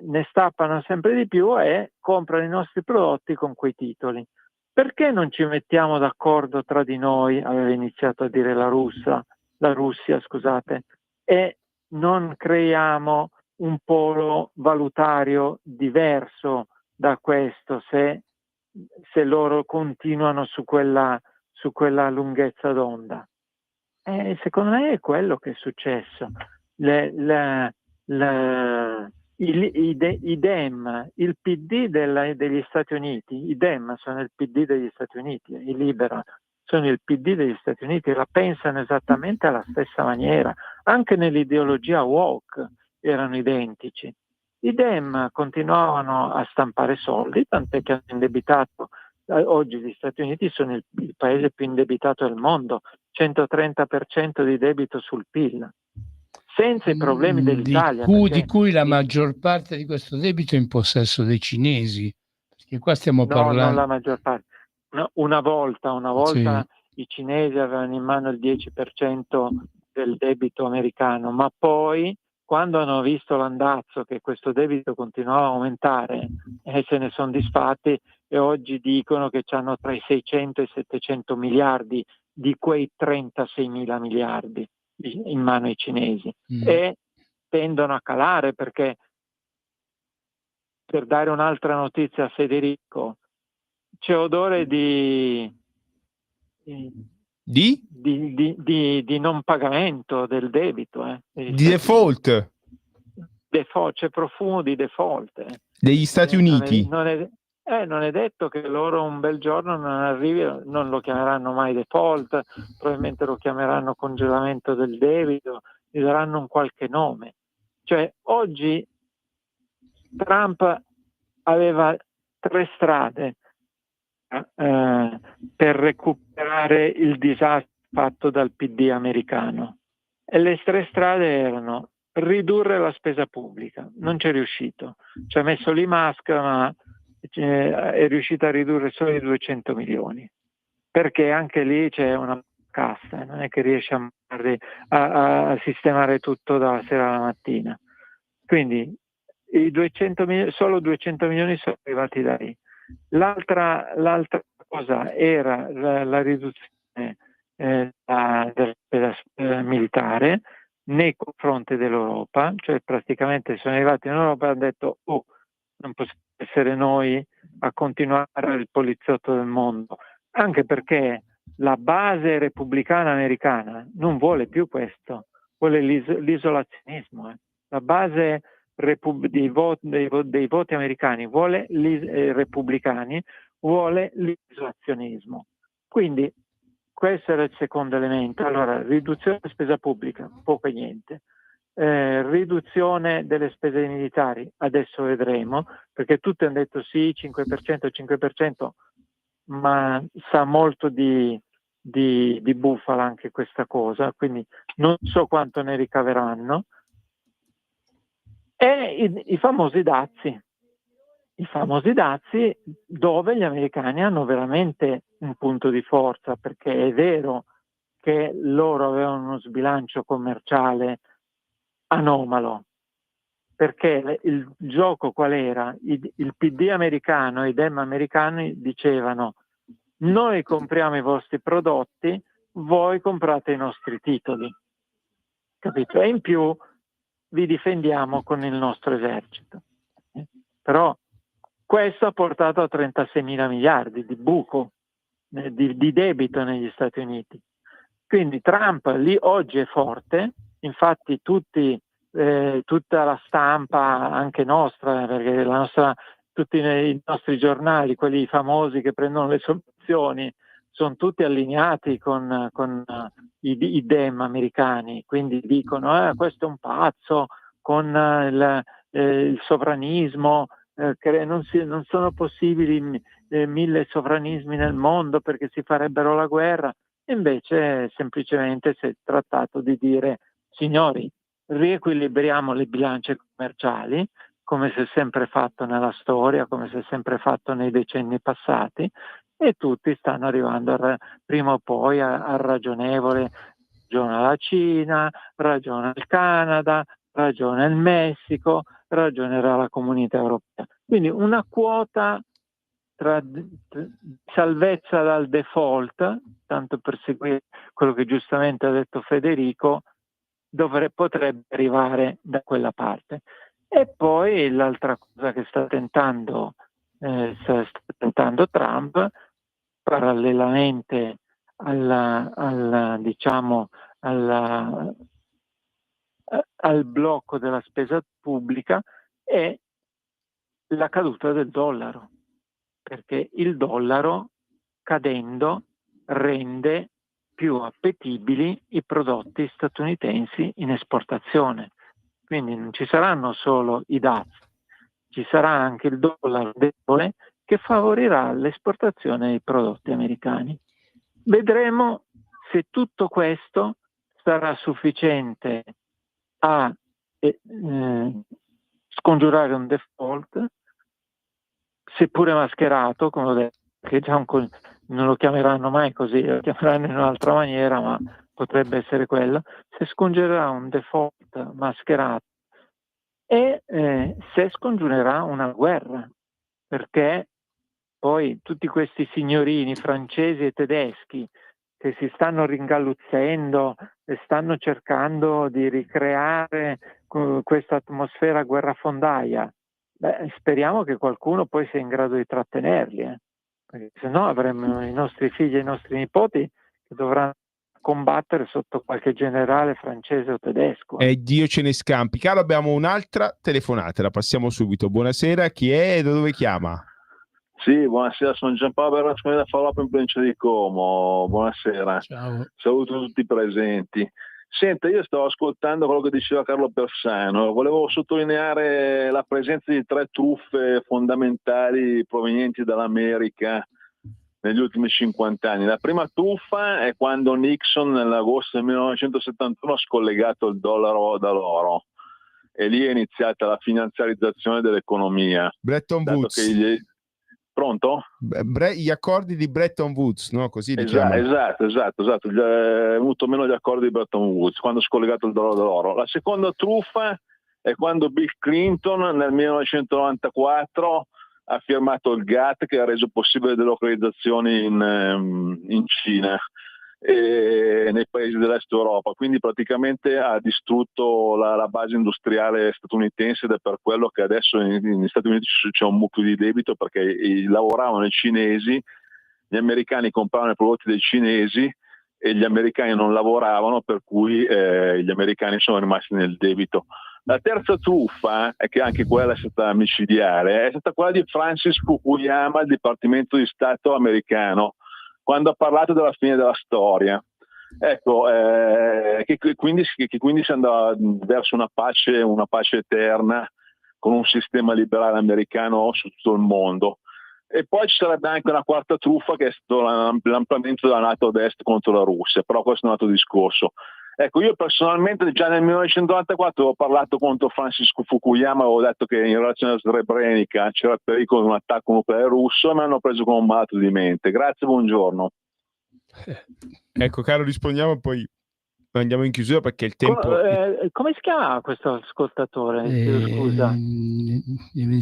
ne stappano sempre di più e comprano i nostri prodotti con quei titoli. Perché non ci mettiamo d'accordo tra di noi, aveva iniziato a dire la Russia, scusate, e non creiamo un polo valutario diverso da questo se loro continuano su quella lunghezza d'onda? Secondo me è quello che è successo. I Dem, il PD degli Stati Uniti, i Dem sono il PD degli Stati Uniti, i Liberal sono il PD degli Stati Uniti, la pensano esattamente alla stessa maniera, anche nell'ideologia woke erano identici. I Dem continuavano a stampare soldi, tant'è che hanno indebitato, oggi gli Stati Uniti sono il paese più indebitato del mondo, 130% di debito sul PIL. Senza i problemi dell'Italia. Di cui la maggior parte di questo debito è in possesso dei cinesi, perché qua stiamo parlando... Non la maggior parte. No, una volta Sì. I cinesi avevano in mano il 10% del debito americano, ma poi quando hanno visto l'andazzo che questo debito continuava a aumentare, se ne sono disfatti e oggi dicono che hanno tra i 600 e i 700 miliardi di quei 36 mila miliardi in mano ai cinesi e tendono a calare, perché, per dare un'altra notizia a Federico, c'è odore di non pagamento del debito, di default. C'è profumo di default degli Stati Uniti. Non è detto che loro un bel giorno non arrivi, non lo chiameranno mai default, probabilmente lo chiameranno congelamento del debito, gli daranno un qualche nome. Cioè oggi Trump aveva 3 strade per recuperare il disastro fatto dal PD americano, e le 3 strade erano: ridurre la spesa pubblica, non c'è riuscito, ci ha messo lì Musk, ma è riuscito a ridurre solo i 200 milioni, perché anche lì c'è una cassa, non è che riesce a sistemare tutto dalla sera alla mattina. Quindi solo 200 milioni sono arrivati da lì. L'altra cosa era la riduzione della spesa militare nei confronti dell'Europa, cioè praticamente sono arrivati in Europa e hanno detto non possiamo essere noi a continuare il poliziotto del mondo, anche perché la base repubblicana americana non vuole più questo, vuole l'isolazionismo. La base dei voti americani repubblicani vuole l'isolazionismo. Quindi questo era il secondo elemento. Allora, riduzione della spesa pubblica, poco e niente. Riduzione delle spese militari, adesso vedremo, perché tutti hanno detto sì, 5%, ma sa molto di bufala anche questa cosa, quindi non so quanto ne ricaveranno. E i famosi dazi dove gli americani hanno veramente un punto di forza, perché è vero che loro avevano uno sbilancio commerciale anomalo, perché il gioco qual era? Il PD americano e i Dem americani dicevano: noi compriamo i vostri prodotti, voi comprate i nostri titoli, capito? E in più vi difendiamo con il nostro esercito. Però questo ha portato a 36 mila miliardi di buco, di debito negli Stati Uniti. Quindi Trump lì oggi è forte, infatti tutta la stampa, anche nostra, perché tutti i nostri giornali, quelli famosi che prendono le soluzioni, sono tutti allineati con i Dem americani, quindi dicono questo è un pazzo, con il sovranismo, che non sono possibili 1000 sovranismi nel mondo perché si farebbero la guerra. Invece semplicemente si è trattato di dire: signori, riequilibriamo le bilance commerciali, come si è sempre fatto nella storia, come si è sempre fatto nei decenni passati, e tutti stanno arrivando prima o poi a ragionevole. Ragiona la Cina, ragiona il Canada, ragiona il Messico, ragionerà la Comunità Europea. Quindi una quota tra salvezza dal default, tanto per seguire quello che giustamente ha detto Federico, potrebbe arrivare da quella parte. E poi l'altra cosa che sta tentando Trump, parallelamente al blocco della spesa pubblica, è la caduta del dollaro, perché il dollaro cadendo rende più appetibili i prodotti statunitensi in esportazione. Quindi non ci saranno solo i dazi, ci sarà anche il dollaro debole che favorirà l'esportazione dei prodotti americani. Vedremo se tutto questo sarà sufficiente a scongiurare un default, seppure mascherato, come ho detto, che già non lo chiameranno mai così, lo chiameranno in un'altra maniera, ma potrebbe essere quello, se scongiurerà un default mascherato e se scongiurerà una guerra, perché poi tutti questi signorini francesi e tedeschi che si stanno ringalluzzendo e stanno cercando di ricreare questa atmosfera guerrafondaia, speriamo che qualcuno poi sia in grado di trattenerli, perché se no avremo i nostri figli e i nostri nipoti che dovranno combattere sotto qualche generale francese o tedesco. E Dio ce ne scampi. Caro, abbiamo un'altra telefonata, la passiamo subito. Buonasera, chi è e da dove chiama? Sì, buonasera, sono Giampaolo Berlusconi da Falloppo in provincia di Como. Buonasera. Ciao. Saluto tutti i presenti. Senta, io stavo ascoltando quello che diceva Carlo Persano, volevo sottolineare la presenza di 3 truffe fondamentali provenienti dall'America negli ultimi 50 anni. La prima truffa è quando Nixon nell'agosto del 1971 ha scollegato il dollaro dall'oro, e lì è iniziata la finanziarizzazione dell'economia. Bretton Woods. Pronto? Gli accordi di Bretton Woods, no? Così li chiamano. Esatto. È venuto meno gli accordi di Bretton Woods, quando ha scollegato il dollaro dall'oro. La seconda truffa è quando Bill Clinton nel 1994 ha firmato il GATT, che ha reso possibile delocalizzazioni in Cina. nei paesi dell'est Europa, quindi praticamente ha distrutto la base industriale statunitense, ed è per quello che adesso negli Stati Uniti c'è un mucchio di debito, perché lavoravano i cinesi, gli americani compravano i prodotti dei cinesi e gli americani non lavoravano, per cui gli americani sono rimasti nel debito. La terza truffa, che anche quella è stata micidiale, è stata quella di Francis Fukuyama, al Dipartimento di Stato americano, quando ha parlato della fine della storia. Ecco, che quindi si andava verso una pace eterna con un sistema liberale americano su tutto il mondo. E poi ci sarebbe anche una quarta truffa, che è stato l'ampliamento della NATO ad est contro la Russia, però questo è un altro discorso. Ecco, io personalmente già nel 1994 ho parlato contro Francis Fukuyama, avevo detto che in relazione a Srebrenica c'era il pericolo di un attacco nucleare russo, e mi hanno preso come un malato di mente. Grazie, buongiorno. Ecco, caro, rispondiamo e poi andiamo in chiusura, perché il tempo... Come si chiama questo ascoltatore? Scusa.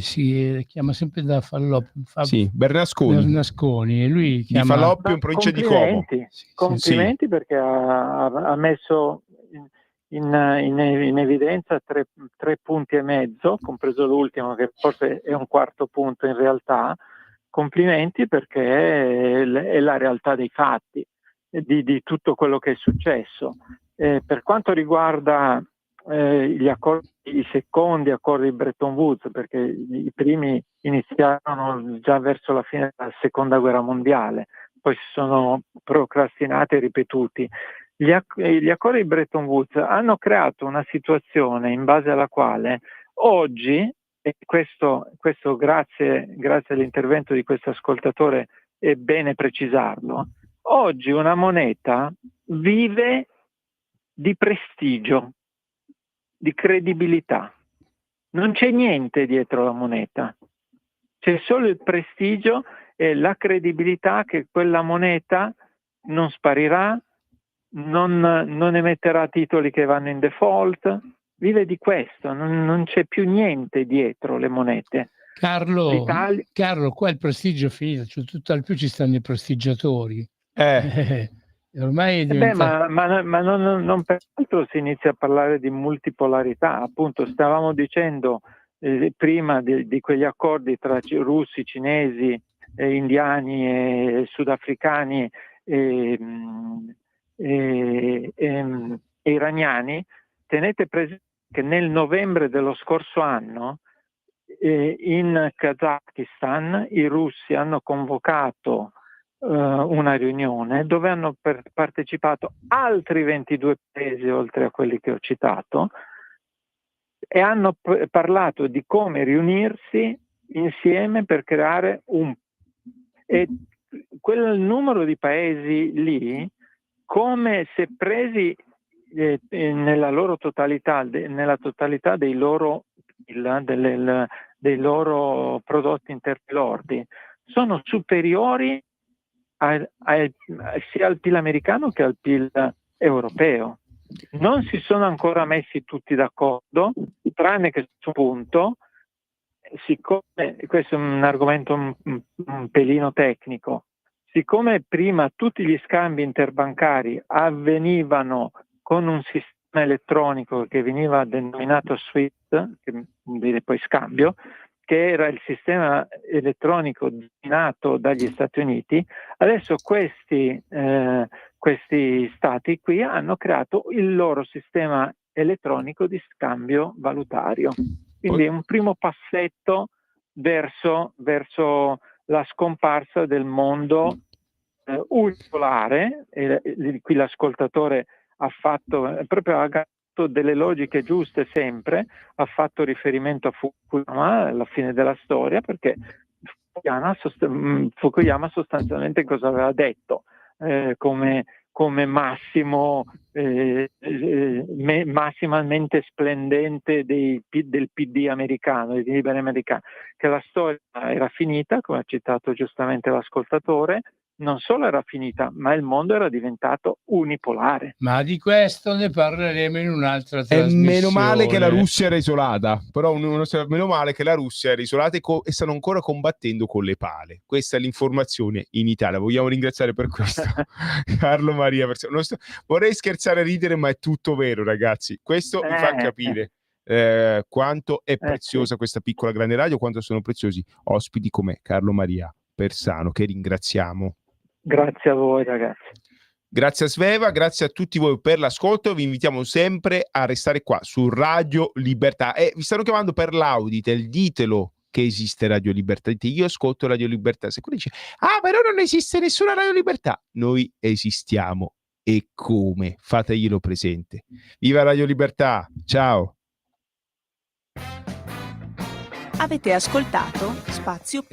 Si chiama sempre da Falloppi. Sì, Bernasconi. E lui chiama... Di Falloppi, in provincia di Como. Complimenti, sì. Perché ha messo in evidenza tre punti e mezzo, compreso l'ultimo, che forse è un quarto punto in realtà. Complimenti, perché è la realtà dei fatti, di tutto quello che è successo. Per quanto riguarda i secondi accordi di Bretton Woods, perché i primi iniziarono già verso la fine della seconda guerra mondiale, poi si sono procrastinati e ripetuti. Gli accordi di Bretton Woods hanno creato una situazione in base alla quale oggi, e questo grazie all'intervento di questo ascoltatore è bene precisarlo, oggi una moneta vive di prestigio, di credibilità. Non c'è niente dietro la moneta, c'è solo il prestigio e la credibilità che quella moneta non sparirà, non emetterà titoli che vanno in default, vive di questo, non c'è più niente dietro le monete. Carlo, qua il prestigio è finito, cioè, tutto al più ci stanno i prestigiatori. Ormai è diventato... ma non peraltro si inizia a parlare di multipolarità. Appunto, stavamo dicendo prima di quegli accordi tra russi, cinesi, indiani e sudafricani e iraniani. Tenete presente che nel novembre dello scorso anno in Kazakistan i russi hanno convocato una riunione dove hanno partecipato altri 22 paesi oltre a quelli che ho citato, e hanno parlato di come riunirsi insieme per creare e quel numero di paesi lì, come se presi nella loro totalità, nella totalità dei loro prodotti interni lordi, sono superiori sia al PIL americano che al PIL europeo. Non si sono ancora messi tutti d'accordo, tranne che su un punto, siccome questo è un argomento un pelino tecnico, siccome prima tutti gli scambi interbancari avvenivano con un sistema elettronico che veniva denominato SWIFT, che vuol dire poi scambio, che era il sistema elettronico dominato dagli Stati Uniti, adesso questi stati qui hanno creato il loro sistema elettronico di scambio valutario. Quindi è un primo passetto verso la scomparsa del mondo unipolare, e qui l'ascoltatore ha fatto delle logiche giuste sempre, ha fatto riferimento a Fukuyama alla fine della storia, perché Fukuyama sostanzialmente cosa aveva detto come massimo massimamente splendente del PD americano, dei liberi americani, che la storia era finita, come ha citato giustamente l'ascoltatore, non solo era finita, ma il mondo era diventato unipolare. Ma di questo ne parleremo in un'altra E trasmissione. meno male che la Russia era isolata, però meno male che la Russia era isolata e stanno ancora combattendo con le pale. Questa è l'informazione in Italia. Vogliamo ringraziare per questo Carlo Maria. Vorrei scherzare e ridere, ma è tutto vero, ragazzi. Questo mi fa capire quanto è preziosa questa piccola grande radio, quanto sono preziosi ospiti come Carlo Maria Persano, che ringraziamo. Grazie a voi, ragazzi. Grazie a Sveva, grazie a tutti voi per l'ascolto. Vi invitiamo sempre a restare qua su Radio Libertà. E vi stanno chiamando per l'Auditel, ditelo che esiste Radio Libertà. Dite, io ascolto Radio Libertà. Se quello dice, però non esiste nessuna Radio Libertà. Noi esistiamo. E come? Fateglielo presente. Viva Radio Libertà. Ciao. Avete ascoltato Spazio Più.